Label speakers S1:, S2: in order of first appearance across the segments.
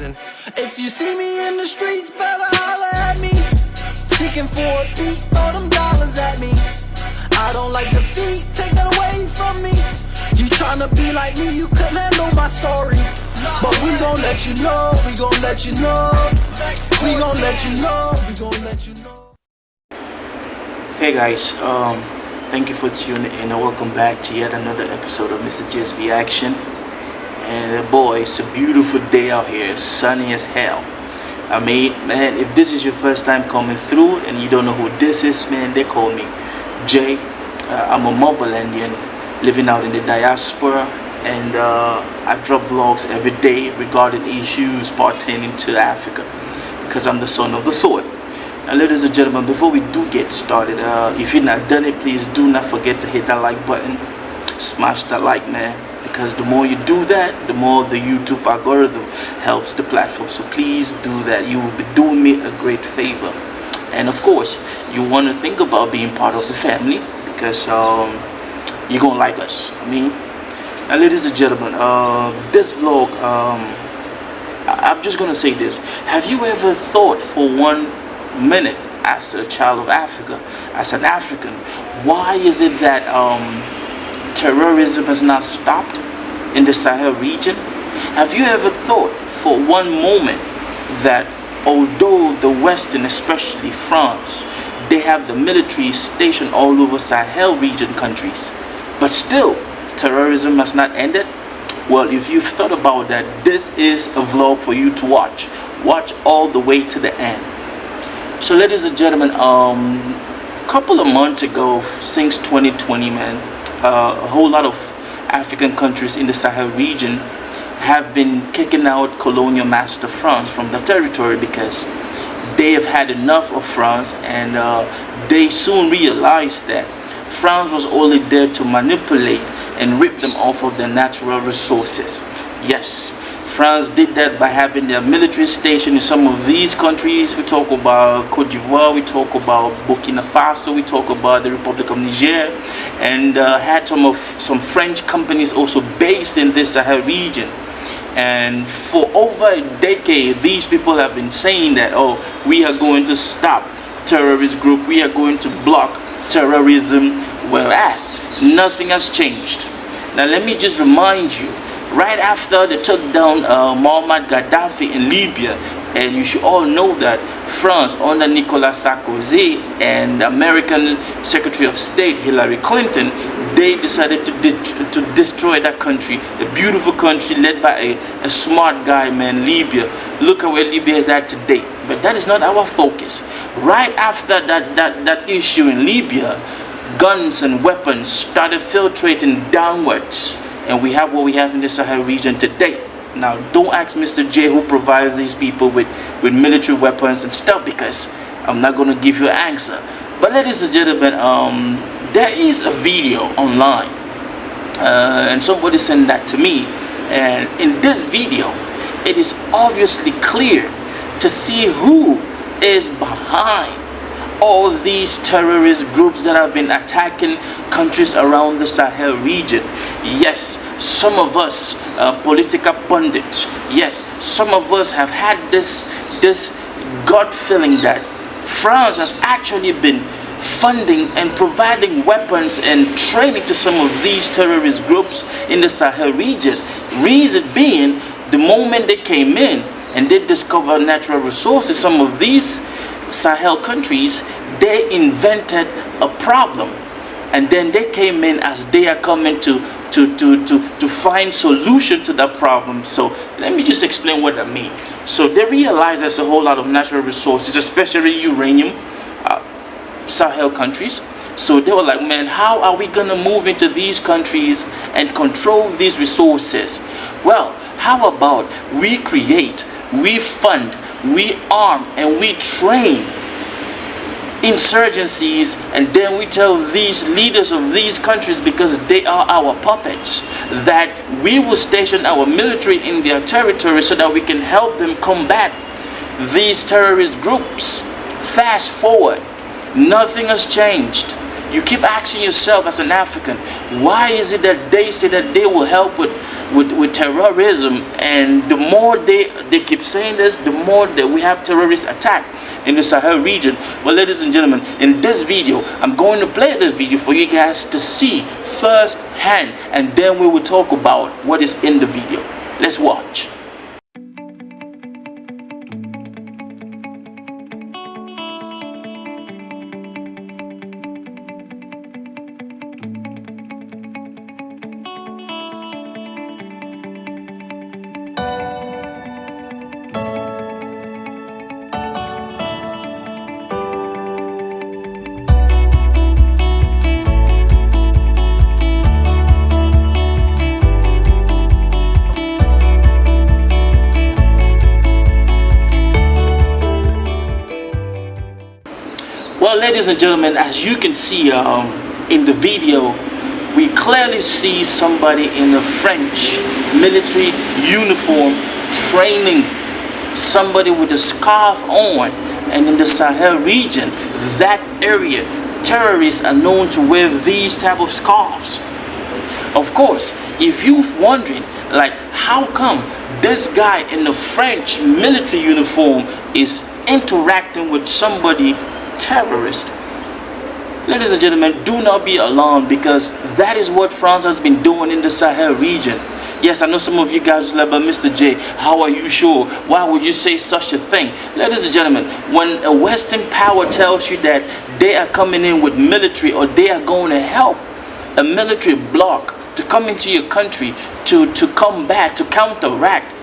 S1: If you see me in the streets, better holler at me. Seeking for a beat, throw them dollars at me. I don't like defeat, take that away from me. You tryna be like me, you couldn't handle my story. But we gon' let you know, we gon' let you know. We gon' let you know, we gon' let you know.
S2: Hey guys, thank you for tuning in and welcome back to yet another episode of Mr. J's Reaction. And boy, it's a beautiful day out here, sunny as hell. I mean, man, if this is your first time coming through and you don't know who this is, man, they call me Jay. I'm a Mobilandian living out in the diaspora, and I drop vlogs every day regarding issues pertaining to Africa, because I'm the son of the soil. Now, ladies and gentlemen, before we do get started, if you've not done it, please do not forget to hit that like button. Smash that like, man, because the more you do that, the more the YouTube algorithm helps the platform. So please do that. You will be doing me a great favor. And of course, you want to think about being part of the family, because you're gonna like us. I mean, now, ladies and gentlemen, this vlog, I'm just gonna say this: have you ever thought for 1 minute, as a child of Africa, as an African, why is it that terrorism has not stopped in the Sahel region? Have you ever thought for one moment that although the Western, especially France, they have the military stationed all over Sahel region countries, but still terrorism has not ended? Well, if you've thought about that, this is a vlog for you to watch all the way to the end. So ladies and gentlemen, a couple of months ago, since 2020, man, a whole lot of African countries in the Sahel region have been kicking out colonial master France from the territory, because they have had enough of France, and they soon realized that France was only there to manipulate and rip them off of their natural resources. Yes, France did that by having their military station in some of these countries. We talk about Cote d'Ivoire, we talk about Burkina Faso, we talk about the Republic of Niger, and had some French companies also based in this Sahel region. And for over a decade, these people have been saying that, oh, we are going to stop terrorist group, we are going to block terrorism, whereas nothing has changed. Now let me just remind you, right after they took down Muammar Gaddafi in Libya, and you should all know that France under Nicolas Sarkozy and American Secretary of State Hillary Clinton, they decided to destroy that country, a beautiful country led by a smart guy, man, Libya. Look at where Libya is at today. But that is not our focus. Right after that issue in Libya, guns and weapons started filtrating downwards, and we have what we have in the Sahel region today. Now, don't ask Mr. J who provides these people with military weapons and stuff, because I'm not going to give you an answer. But ladies and gentlemen, there is a video online, and somebody sent that to me. And in this video, it is obviously clear to see who is behind all these terrorist groups that have been attacking countries around the Sahel region. Yes, some of us political pundits, yes, some of us have had this gut feeling that France has actually been funding and providing weapons and training to some of these terrorist groups in the Sahel region. Reason being, the moment they came in and they discovered natural resources, some of these Sahel countries, they invented a problem, and then they came in as they are coming to find solution to that problem. So let me just explain what I mean. So they realized there's a whole lot of natural resources, especially uranium, Sahel countries. So they were like, man, how are we gonna move into these countries and control these resources? Well, how about we create, we fund, we arm, and we train insurgencies, and then we tell these leaders of these countries, because they are our puppets, that we will station our military in their territory so that we can help them combat these terrorist groups. Fast forward, nothing has changed. You keep asking yourself as an African, why is it that they say that they will help with with terrorism, and the more they keep saying this, the more that we have terrorist attack in the Sahel region. Well, ladies and gentlemen, in this video, I'm going to play this video for you guys to see firsthand, and then we will talk about what is in the video. Let's watch. Well, ladies and gentlemen, as you can see in the video, we clearly see somebody in a French military uniform training somebody with a scarf on. And in the Sahel region, that area, terrorists are known to wear these type of scarves. Of course, if you're wondering, like, how come this guy in the French military uniform is interacting with somebody terrorist? Ladies and gentlemen, do not be alarmed, because that is what France has been doing in the Sahel region. Yes, I know some of you guys are like, but Mr. J, how are you sure? Why would you say such a thing? Ladies and gentlemen, when a Western power tells you that they are coming in with military, or they are going to help a military bloc to come into your country to combat, to counteract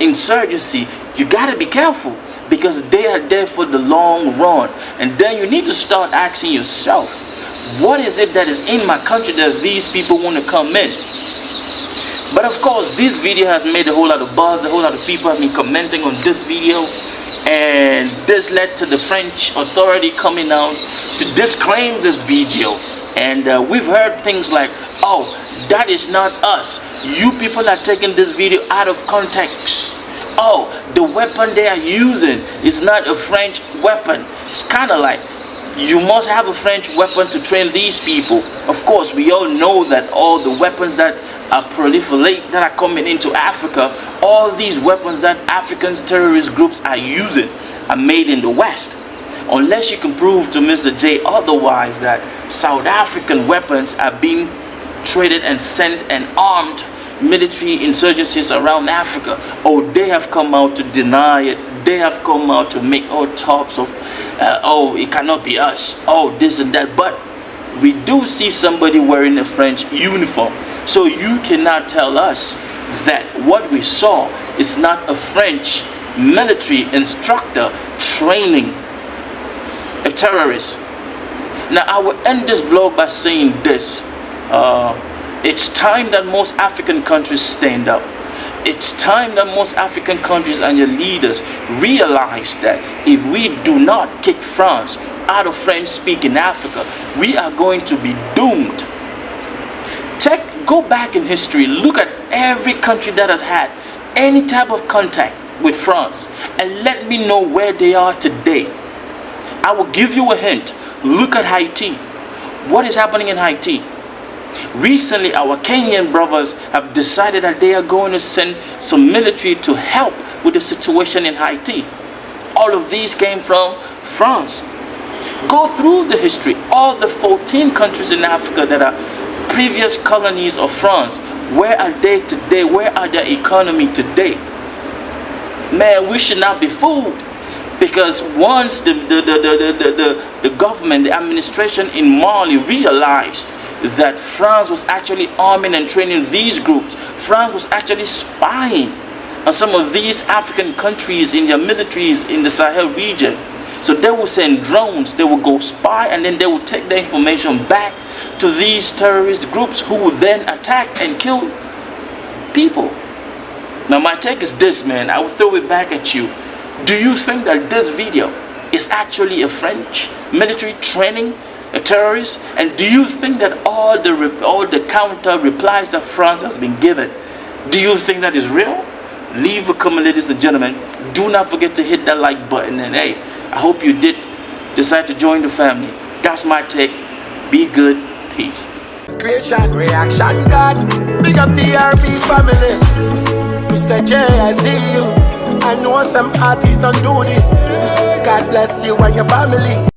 S2: insurgency, you got to be careful, because they are there for the long run. And then you need to start asking yourself, what is it that is in my country that these people want to come in? But of course, this video has made a whole lot of buzz. A whole lot of people have been commenting on this video, and this led to the French authority coming out to disclaim this video. And we've heard things like, oh, that is not us, you people are taking this video out of context. Oh, the weapon they are using is not a French weapon. It's kind of like, you must have a French weapon to train these people. Of course, we all know that all the weapons that are proliferate, that are coming into Africa, all these weapons that African terrorist groups are using are made in the West. Unless you can prove to Mr. J otherwise, that South African weapons are being traded and sent and armed military insurgencies around Africa. Oh, they have come out to deny it. They have come out to make all types of oh, it cannot be us, oh, this and that. But we do see somebody wearing a French uniform, so you cannot tell us that what we saw is not a French military instructor training a terrorist. Now, I will end this vlog by saying this. It's time that most African countries stand up. It's time that most African countries and your leaders realize that if we do not kick France out of French-speaking Africa, we are going to be doomed. Go back in history, look at every country that has had any type of contact with France, and let me know where they are today. I will give you a hint. Look at Haiti. What is happening in Haiti? Recently, our Kenyan brothers have decided that they are going to send some military to help with the situation in Haiti. All of these came from France. Go through the history. All the 14 countries in Africa that are previous colonies of France, where are they today? Where are their economy today? Man, we should not be fooled. Because once the government, the administration in Mali realized that France was actually arming and training these groups, France was actually spying on some of these African countries in their militaries in the Sahel region. So they will send drones, they will go spy, and then they will take the information back to these terrorist groups, who will then attack and kill people. Now my take is this, man. I will throw it back at you. Do you think that this video is actually a French military training a terrorist? And do you think that all the counter replies that France has been given, do you think that is real? Leave a comment, ladies and gentlemen. Do not forget to hit that like button. And hey, I hope you did decide to join the family. That's my take. Be good. Peace.
S1: Creation, reaction, God. Big up TRB family. Mr. J, I see you. I know some artists don't do this. God bless you and your family.